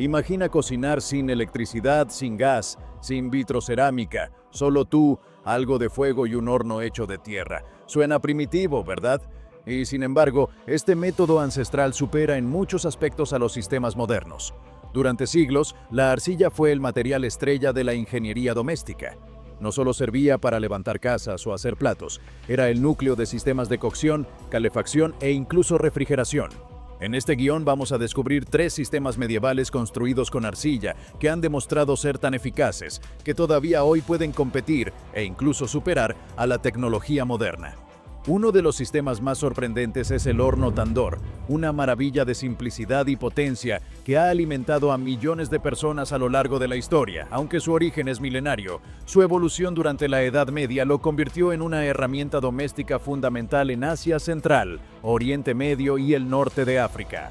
Imagina cocinar sin electricidad, sin gas, sin vitrocerámica, solo tú, algo de fuego y un horno hecho de tierra. Suena primitivo, ¿verdad? Y sin embargo, este método ancestral supera en muchos aspectos a los sistemas modernos. Durante siglos, la arcilla fue el material estrella de la ingeniería doméstica. No solo servía para levantar casas o hacer platos, era el núcleo de sistemas de cocción, calefacción e incluso refrigeración. En este guión vamos a descubrir 3 sistemas medievales construidos con arcilla que han demostrado ser tan eficaces que todavía hoy pueden competir e incluso superar a la tecnología moderna. Uno de los sistemas más sorprendentes es el horno Tandor, una maravilla de simplicidad y potencia que ha alimentado a millones de personas a lo largo de la historia. Aunque su origen es milenario, su evolución durante la Edad Media lo convirtió en una herramienta doméstica fundamental en Asia Central, Oriente Medio y el norte de África.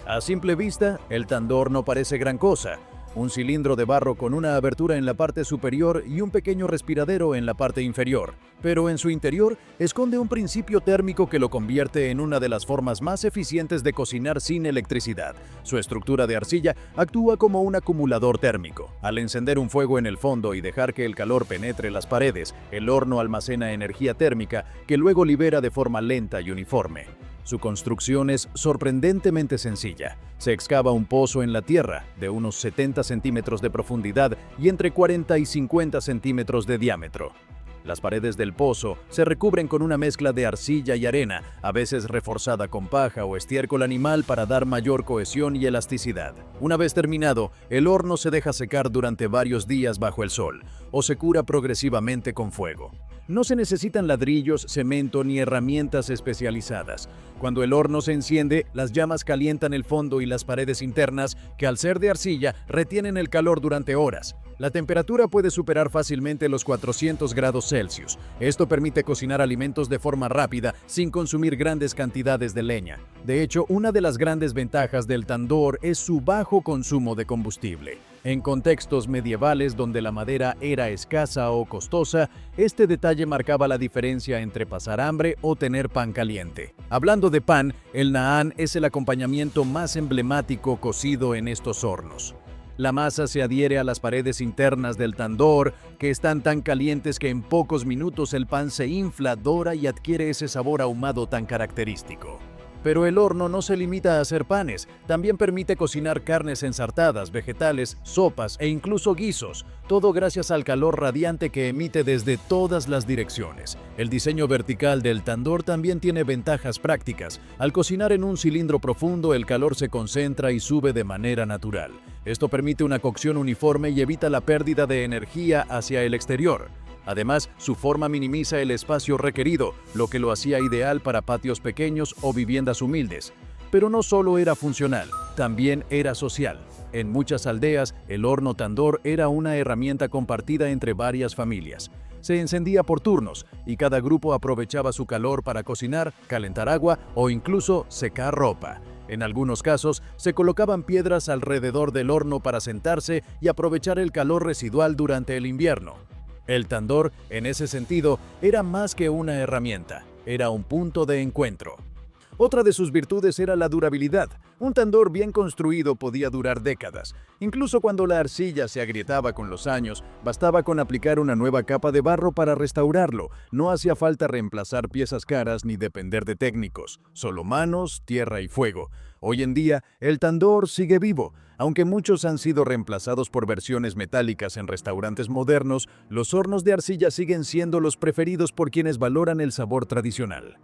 A simple vista, el tandor no parece gran cosa. Un cilindro de barro con una abertura en la parte superior y un pequeño respiradero en la parte inferior, pero en su interior esconde un principio térmico que lo convierte en una de las formas más eficientes de cocinar sin electricidad. Su estructura de arcilla actúa como un acumulador térmico. Al encender un fuego en el fondo y dejar que el calor penetre las paredes, el horno almacena energía térmica que luego libera de forma lenta y uniforme. Su construcción es sorprendentemente sencilla. Se excava un pozo en la tierra de unos 70 centímetros de profundidad y entre 40 y 50 centímetros de diámetro. Las paredes del pozo se recubren con una mezcla de arcilla y arena, a veces reforzada con paja o estiércol animal para dar mayor cohesión y elasticidad. Una vez terminado, el horno se deja secar durante varios días bajo el sol, o se cura progresivamente con fuego. No se necesitan ladrillos, cemento ni herramientas especializadas. Cuando el horno se enciende, las llamas calientan el fondo y las paredes internas, que al ser de arcilla, retienen el calor durante horas. La temperatura puede superar fácilmente los 400 grados Celsius. Esto permite cocinar alimentos de forma rápida, sin consumir grandes cantidades de leña. De hecho, una de las grandes ventajas del tandor es su bajo consumo de combustible. En contextos medievales donde la madera era escasa o costosa, este detalle marcaba la diferencia entre pasar hambre o tener pan caliente. Hablando de pan, el naan es el acompañamiento más emblemático cocido en estos hornos. La masa se adhiere a las paredes internas del tandor, que están tan calientes que en pocos minutos el pan se infla, dora y adquiere ese sabor ahumado tan característico. Pero el horno no se limita a hacer panes, también permite cocinar carnes ensartadas, vegetales, sopas e incluso guisos, todo gracias al calor radiante que emite desde todas las direcciones. El diseño vertical del tandor también tiene ventajas prácticas. Al cocinar en un cilindro profundo, el calor se concentra y sube de manera natural. Esto permite una cocción uniforme y evita la pérdida de energía hacia el exterior. Además, su forma minimiza el espacio requerido, lo que lo hacía ideal para patios pequeños o viviendas humildes. Pero no solo era funcional, también era social. En muchas aldeas, el horno tandor era una herramienta compartida entre varias familias. Se encendía por turnos y cada grupo aprovechaba su calor para cocinar, calentar agua o incluso secar ropa. En algunos casos, se colocaban piedras alrededor del horno para sentarse y aprovechar el calor residual durante el invierno. El tandor, en ese sentido, era más que una herramienta, era un punto de encuentro. Otra de sus virtudes era la durabilidad. Un tandor bien construido podía durar décadas. Incluso cuando la arcilla se agrietaba con los años, bastaba con aplicar una nueva capa de barro para restaurarlo. No hacía falta reemplazar piezas caras ni depender de técnicos, solo manos, tierra y fuego. Hoy en día, el tandor sigue vivo. Aunque muchos han sido reemplazados por versiones metálicas en restaurantes modernos, los hornos de arcilla siguen siendo los preferidos por quienes valoran el sabor tradicional.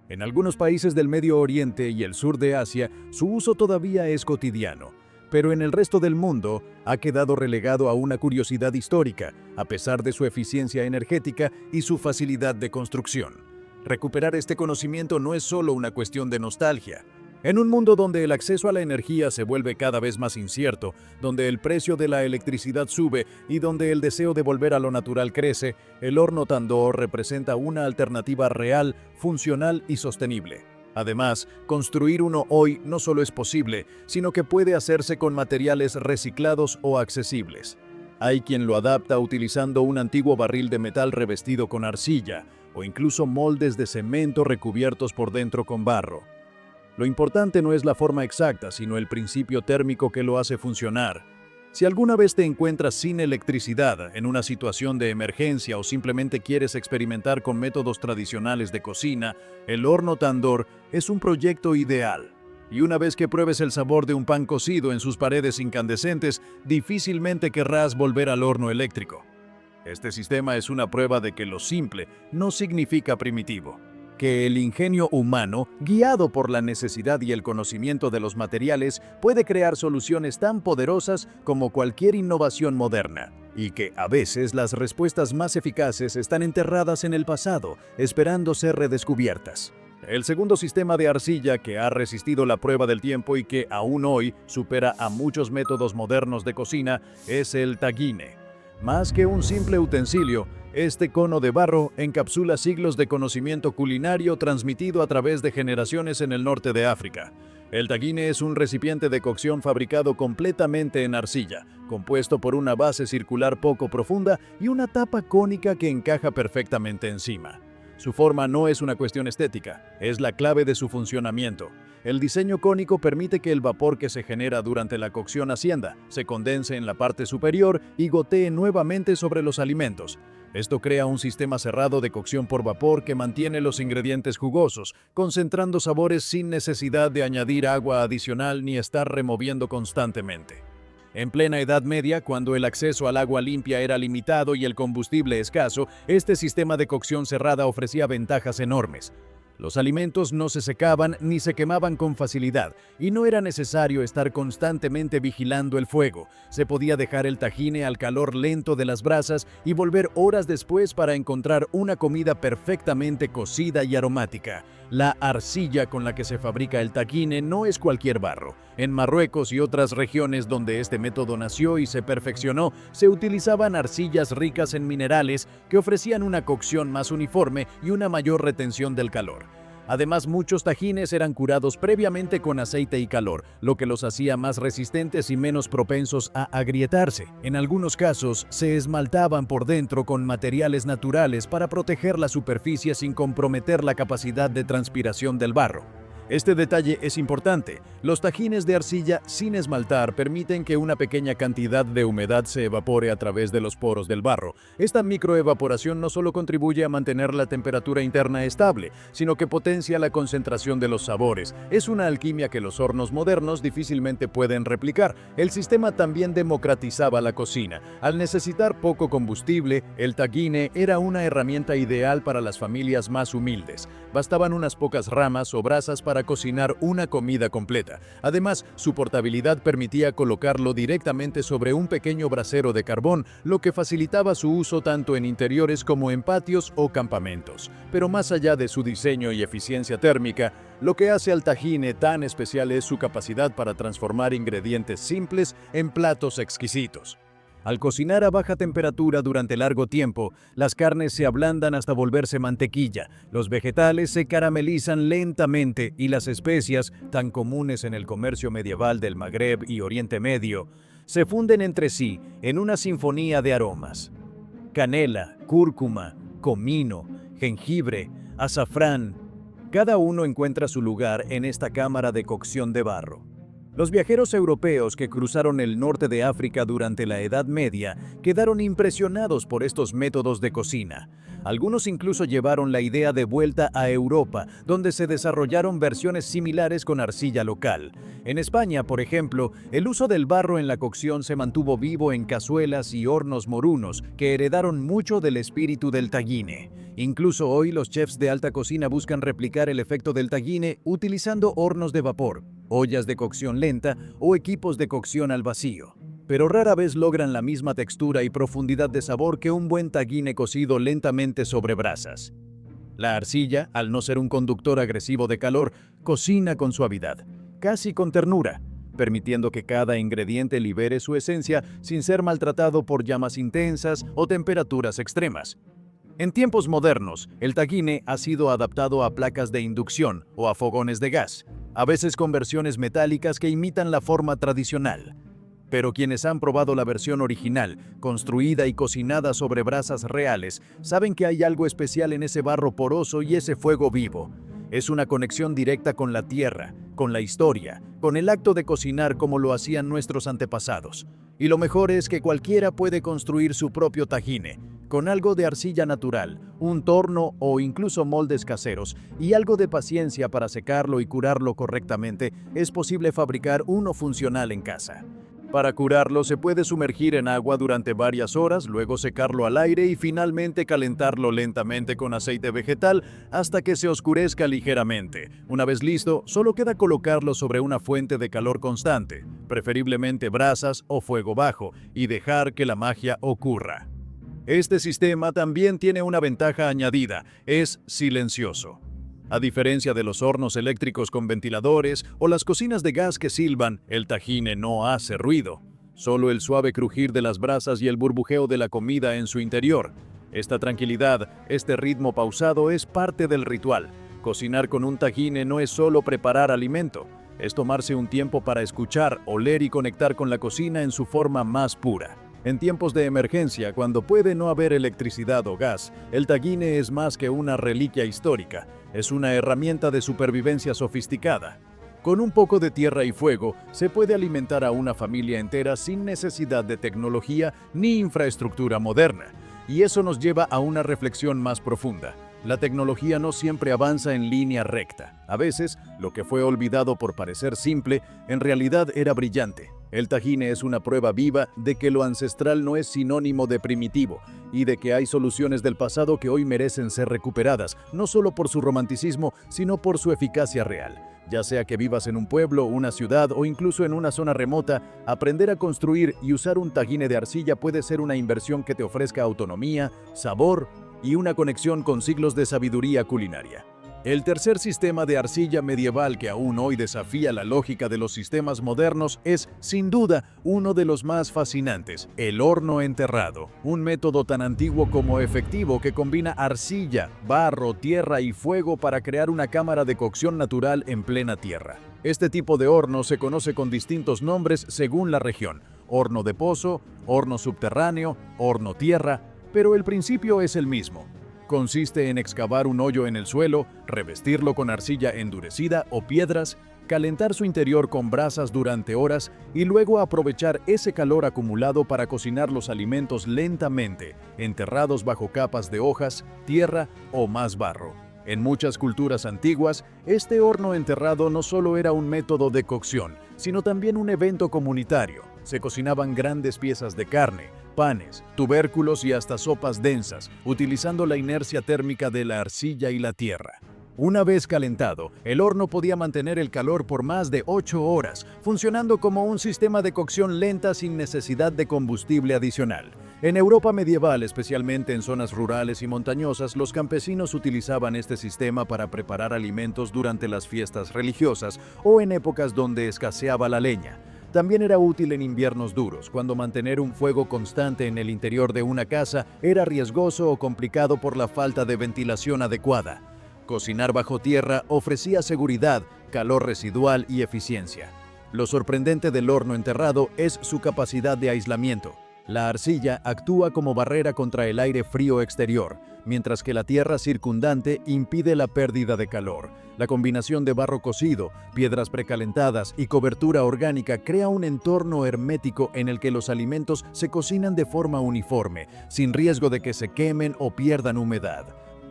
En algunos países del Medio Oriente y el sur de Asia, su uso todavía es cotidiano, pero en el resto del mundo ha quedado relegado a una curiosidad histórica, a pesar de su eficiencia energética y su facilidad de construcción. Recuperar este conocimiento no es solo una cuestión de nostalgia. En un mundo donde el acceso a la energía se vuelve cada vez más incierto, donde el precio de la electricidad sube y donde el deseo de volver a lo natural crece, el horno tandor representa una alternativa real, funcional y sostenible. Además, construir uno hoy no solo es posible, sino que puede hacerse con materiales reciclados o accesibles. Hay quien lo adapta utilizando un antiguo barril de metal revestido con arcilla, o incluso moldes de cemento recubiertos por dentro con barro. Lo importante no es la forma exacta, sino el principio térmico que lo hace funcionar. Si alguna vez te encuentras sin electricidad, en una situación de emergencia o simplemente quieres experimentar con métodos tradicionales de cocina, el horno Tandoor es un proyecto ideal. Y una vez que pruebes el sabor de un pan cocido en sus paredes incandescentes, difícilmente querrás volver al horno eléctrico. Este sistema es una prueba de que lo simple no significa primitivo, que el ingenio humano, guiado por la necesidad y el conocimiento de los materiales, puede crear soluciones tan poderosas como cualquier innovación moderna, y que a veces las respuestas más eficaces están enterradas en el pasado, esperando ser redescubiertas. El segundo sistema de arcilla que ha resistido la prueba del tiempo y que aún hoy supera a muchos métodos modernos de cocina es el tagine. Más que un simple utensilio, este cono de barro encapsula siglos de conocimiento culinario transmitido a través de generaciones en el norte de África. El tagine es un recipiente de cocción fabricado completamente en arcilla, compuesto por una base circular poco profunda y una tapa cónica que encaja perfectamente encima. Su forma no es una cuestión estética, es la clave de su funcionamiento. El diseño cónico permite que el vapor que se genera durante la cocción ascienda, se condense en la parte superior y gotee nuevamente sobre los alimentos. Esto crea un sistema cerrado de cocción por vapor que mantiene los ingredientes jugosos, concentrando sabores sin necesidad de añadir agua adicional ni estar removiendo constantemente. En plena Edad Media, cuando el acceso al agua limpia era limitado y el combustible escaso, este sistema de cocción cerrada ofrecía ventajas enormes. Los alimentos no se secaban ni se quemaban con facilidad, y no era necesario estar constantemente vigilando el fuego. Se podía dejar el tagine al calor lento de las brasas y volver horas después para encontrar una comida perfectamente cocida y aromática. La arcilla con la que se fabrica el tagine no es cualquier barro. En Marruecos y otras regiones donde este método nació y se perfeccionó, se utilizaban arcillas ricas en minerales que ofrecían una cocción más uniforme y una mayor retención del calor. Además, muchos tajines eran curados previamente con aceite y calor, lo que los hacía más resistentes y menos propensos a agrietarse. En algunos casos, se esmaltaban por dentro con materiales naturales para proteger la superficie sin comprometer la capacidad de transpiración del barro. Este detalle es importante. Los tajines de arcilla sin esmaltar permiten que una pequeña cantidad de humedad se evapore a través de los poros del barro. Esta microevaporación no solo contribuye a mantener la temperatura interna estable, sino que potencia la concentración de los sabores. Es una alquimia que los hornos modernos difícilmente pueden replicar. El sistema también democratizaba la cocina. Al necesitar poco combustible, el tagine era una herramienta ideal para las familias más humildes. Bastaban unas pocas ramas o brasas para cocinar una comida completa. Además, su portabilidad permitía colocarlo directamente sobre un pequeño brasero de carbón, lo que facilitaba su uso tanto en interiores como en patios o campamentos. Pero más allá de su diseño y eficiencia térmica, lo que hace al tagine tan especial es su capacidad para transformar ingredientes simples en platos exquisitos. Al cocinar a baja temperatura durante largo tiempo, las carnes se ablandan hasta volverse mantequilla, los vegetales se caramelizan lentamente y las especias, tan comunes en el comercio medieval del Magreb y Oriente Medio, se funden entre sí en una sinfonía de aromas. Canela, cúrcuma, comino, jengibre, azafrán, cada uno encuentra su lugar en esta cámara de cocción de barro. Los viajeros europeos que cruzaron el norte de África durante la Edad Media quedaron impresionados por estos métodos de cocina. Algunos incluso llevaron la idea de vuelta a Europa, donde se desarrollaron versiones similares con arcilla local. En España, por ejemplo, el uso del barro en la cocción se mantuvo vivo en cazuelas y hornos morunos, que heredaron mucho del espíritu del tagine. Incluso hoy los chefs de alta cocina buscan replicar el efecto del tagine utilizando hornos de vapor, ollas de cocción lenta o equipos de cocción al vacío. Pero rara vez logran la misma textura y profundidad de sabor que un buen tagine cocido lentamente sobre brasas. La arcilla, al no ser un conductor agresivo de calor, cocina con suavidad, casi con ternura, permitiendo que cada ingrediente libere su esencia sin ser maltratado por llamas intensas o temperaturas extremas. En tiempos modernos, el tagine ha sido adaptado a placas de inducción o a fogones de gas, a veces con versiones metálicas que imitan la forma tradicional. Pero quienes han probado la versión original, construida y cocinada sobre brasas reales, saben que hay algo especial en ese barro poroso y ese fuego vivo. Es una conexión directa con la tierra, con la historia, con el acto de cocinar como lo hacían nuestros antepasados. Y lo mejor es que cualquiera puede construir su propio tajine, con algo de arcilla natural, un torno o incluso moldes caseros, y algo de paciencia para secarlo y curarlo correctamente, es posible fabricar uno funcional en casa. Para curarlo se puede sumergir en agua durante varias horas, luego secarlo al aire y finalmente calentarlo lentamente con aceite vegetal hasta que se oscurezca ligeramente. Una vez listo, solo queda colocarlo sobre una fuente de calor constante, preferiblemente brasas o fuego bajo, y dejar que la magia ocurra. Este sistema también tiene una ventaja añadida: es silencioso. A diferencia de los hornos eléctricos con ventiladores o las cocinas de gas que silban, el tajine no hace ruido. Solo el suave crujir de las brasas y el burbujeo de la comida en su interior. Esta tranquilidad, este ritmo pausado es parte del ritual. Cocinar con un tajine no es solo preparar alimento, es tomarse un tiempo para escuchar, oler y conectar con la cocina en su forma más pura. En tiempos de emergencia, cuando puede no haber electricidad o gas, el tajine es más que una reliquia histórica, es una herramienta de supervivencia sofisticada. Con un poco de tierra y fuego, se puede alimentar a una familia entera sin necesidad de tecnología ni infraestructura moderna. Y eso nos lleva a una reflexión más profunda. La tecnología no siempre avanza en línea recta. A veces, lo que fue olvidado por parecer simple, en realidad era brillante. El tajine es una prueba viva de que lo ancestral no es sinónimo de primitivo y de que hay soluciones del pasado que hoy merecen ser recuperadas, no solo por su romanticismo, sino por su eficacia real. Ya sea que vivas en un pueblo, una ciudad o incluso en una zona remota, aprender a construir y usar un tajine de arcilla puede ser una inversión que te ofrezca autonomía, sabor y una conexión con siglos de sabiduría culinaria. El tercer sistema de arcilla medieval que aún hoy desafía la lógica de los sistemas modernos es, sin duda, uno de los más fascinantes: el horno enterrado. Un método tan antiguo como efectivo que combina arcilla, barro, tierra y fuego para crear una cámara de cocción natural en plena tierra. Este tipo de horno se conoce con distintos nombres según la región: horno de pozo, horno subterráneo, horno tierra, pero el principio es el mismo. Consiste en excavar un hoyo en el suelo, revestirlo con arcilla endurecida o piedras, calentar su interior con brasas durante horas y luego aprovechar ese calor acumulado para cocinar los alimentos lentamente, enterrados bajo capas de hojas, tierra o más barro. En muchas culturas antiguas, este horno enterrado no solo era un método de cocción, sino también un evento comunitario. Se cocinaban grandes piezas de carne, panes, tubérculos y hasta sopas densas, utilizando la inercia térmica de la arcilla y la tierra. Una vez calentado, el horno podía mantener el calor por más de 8 horas, funcionando como un sistema de cocción lenta sin necesidad de combustible adicional. En Europa medieval, especialmente en zonas rurales y montañosas, los campesinos utilizaban este sistema para preparar alimentos durante las fiestas religiosas o en épocas donde escaseaba la leña. También era útil en inviernos duros, cuando mantener un fuego constante en el interior de una casa era riesgoso o complicado por la falta de ventilación adecuada. Cocinar bajo tierra ofrecía seguridad, calor residual y eficiencia. Lo sorprendente del horno enterrado es su capacidad de aislamiento. La arcilla actúa como barrera contra el aire frío exterior, mientras que la tierra circundante impide la pérdida de calor. La combinación de barro cocido, piedras precalentadas y cobertura orgánica crea un entorno hermético en el que los alimentos se cocinan de forma uniforme, sin riesgo de que se quemen o pierdan humedad.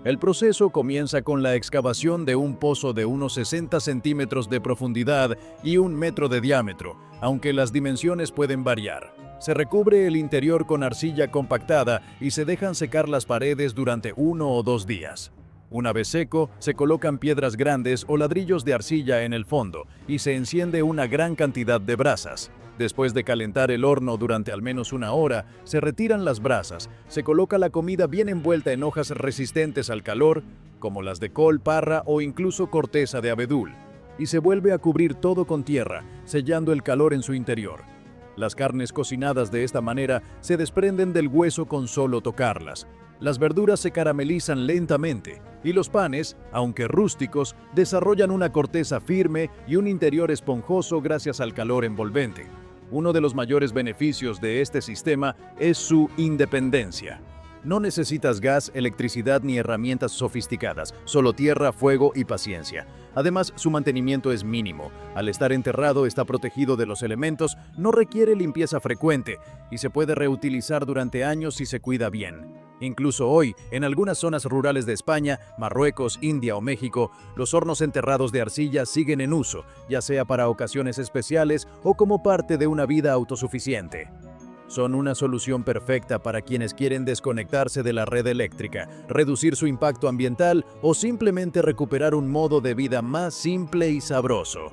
El proceso comienza con la excavación de un pozo de unos 60 centímetros de profundidad y 1 metro de diámetro, aunque las dimensiones pueden variar. Se recubre el interior con arcilla compactada y se dejan secar las paredes durante 1 o 2 días. Una vez seco, se colocan piedras grandes o ladrillos de arcilla en el fondo y se enciende una gran cantidad de brasas. Después de calentar el horno durante al menos 1 hora, se retiran las brasas, se coloca la comida bien envuelta en hojas resistentes al calor, como las de col, parra o incluso corteza de abedul, y se vuelve a cubrir todo con tierra, sellando el calor en su interior. Las carnes cocinadas de esta manera se desprenden del hueso con solo tocarlas. Las verduras se caramelizan lentamente y los panes, aunque rústicos, desarrollan una corteza firme y un interior esponjoso gracias al calor envolvente. Uno de los mayores beneficios de este sistema es su independencia. No necesitas gas, electricidad ni herramientas sofisticadas, solo tierra, fuego y paciencia. Además, su mantenimiento es mínimo. Al estar enterrado, está protegido de los elementos, no requiere limpieza frecuente y se puede reutilizar durante años si se cuida bien. Incluso hoy, en algunas zonas rurales de España, Marruecos, India o México, los hornos enterrados de arcilla siguen en uso, ya sea para ocasiones especiales o como parte de una vida autosuficiente. Son una solución perfecta para quienes quieren desconectarse de la red eléctrica, reducir su impacto ambiental o simplemente recuperar un modo de vida más simple y sabroso.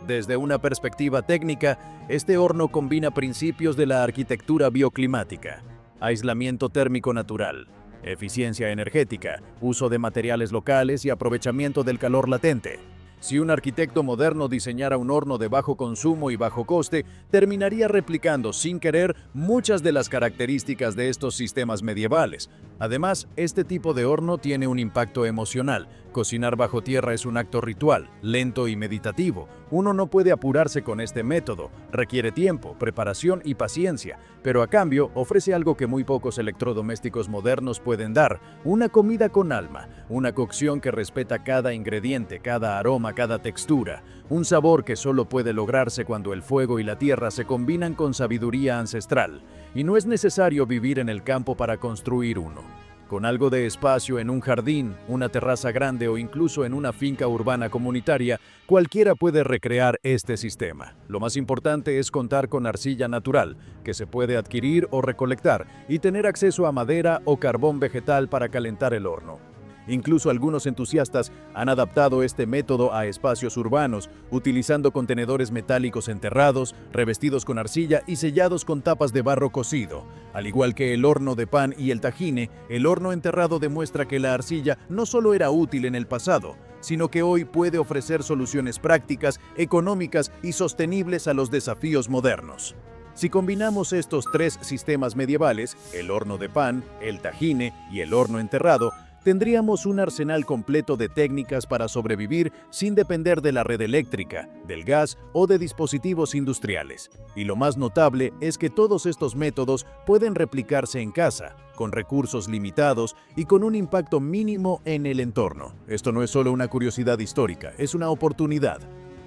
Desde una perspectiva técnica, este horno combina principios de la arquitectura bioclimática: aislamiento térmico natural, eficiencia energética, uso de materiales locales y aprovechamiento del calor latente. Si un arquitecto moderno diseñara un horno de bajo consumo y bajo coste, terminaría replicando sin querer muchas de las características de estos sistemas medievales. Además, este tipo de horno tiene un impacto emocional. Cocinar bajo tierra es un acto ritual, lento y meditativo. Uno no puede apurarse con este método, requiere tiempo, preparación y paciencia, pero a cambio ofrece algo que muy pocos electrodomésticos modernos pueden dar: una comida con alma, una cocción que respeta cada ingrediente, cada aroma, cada textura, un sabor que solo puede lograrse cuando el fuego y la tierra se combinan con sabiduría ancestral. Y no es necesario vivir en el campo para construir uno. Con algo de espacio en un jardín, una terraza grande o incluso en una finca urbana comunitaria, cualquiera puede recrear este sistema. Lo más importante es contar con arcilla natural, que se puede adquirir o recolectar, y tener acceso a madera o carbón vegetal para calentar el horno. Incluso algunos entusiastas han adaptado este método a espacios urbanos, utilizando contenedores metálicos enterrados, revestidos con arcilla y sellados con tapas de barro cocido. Al igual que el horno de pan y el tajine, el horno enterrado demuestra que la arcilla no solo era útil en el pasado, sino que hoy puede ofrecer soluciones prácticas, económicas y sostenibles a los desafíos modernos. Si combinamos estos tres sistemas medievales, el horno de pan, el tajine y el horno enterrado, tendríamos un arsenal completo de técnicas para sobrevivir sin depender de la red eléctrica, del gas o de dispositivos industriales. Y lo más notable es que todos estos métodos pueden replicarse en casa, con recursos limitados y con un impacto mínimo en el entorno. Esto no es solo una curiosidad histórica, es una oportunidad.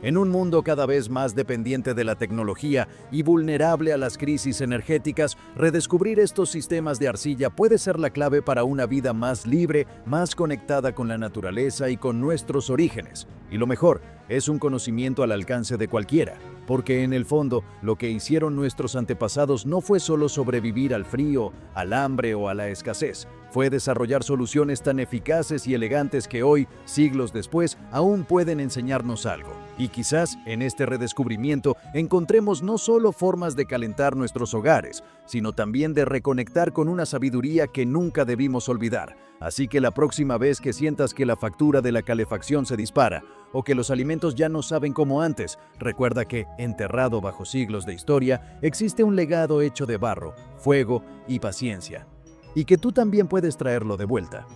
En un mundo cada vez más dependiente de la tecnología y vulnerable a las crisis energéticas, redescubrir estos sistemas de arcilla puede ser la clave para una vida más libre, más conectada con la naturaleza y con nuestros orígenes. Y lo mejor, es un conocimiento al alcance de cualquiera, porque en el fondo, lo que hicieron nuestros antepasados no fue solo sobrevivir al frío, al hambre o a la escasez. Fue desarrollar soluciones tan eficaces y elegantes que hoy, siglos después, aún pueden enseñarnos algo. Y quizás en este redescubrimiento encontremos no solo formas de calentar nuestros hogares, sino también de reconectar con una sabiduría que nunca debimos olvidar. Así que la próxima vez que sientas que la factura de la calefacción se dispara o que los alimentos ya no saben como antes, recuerda que, enterrado bajo siglos de historia, existe un legado hecho de barro, fuego y paciencia. Y que tú también puedes traerlo de vuelta.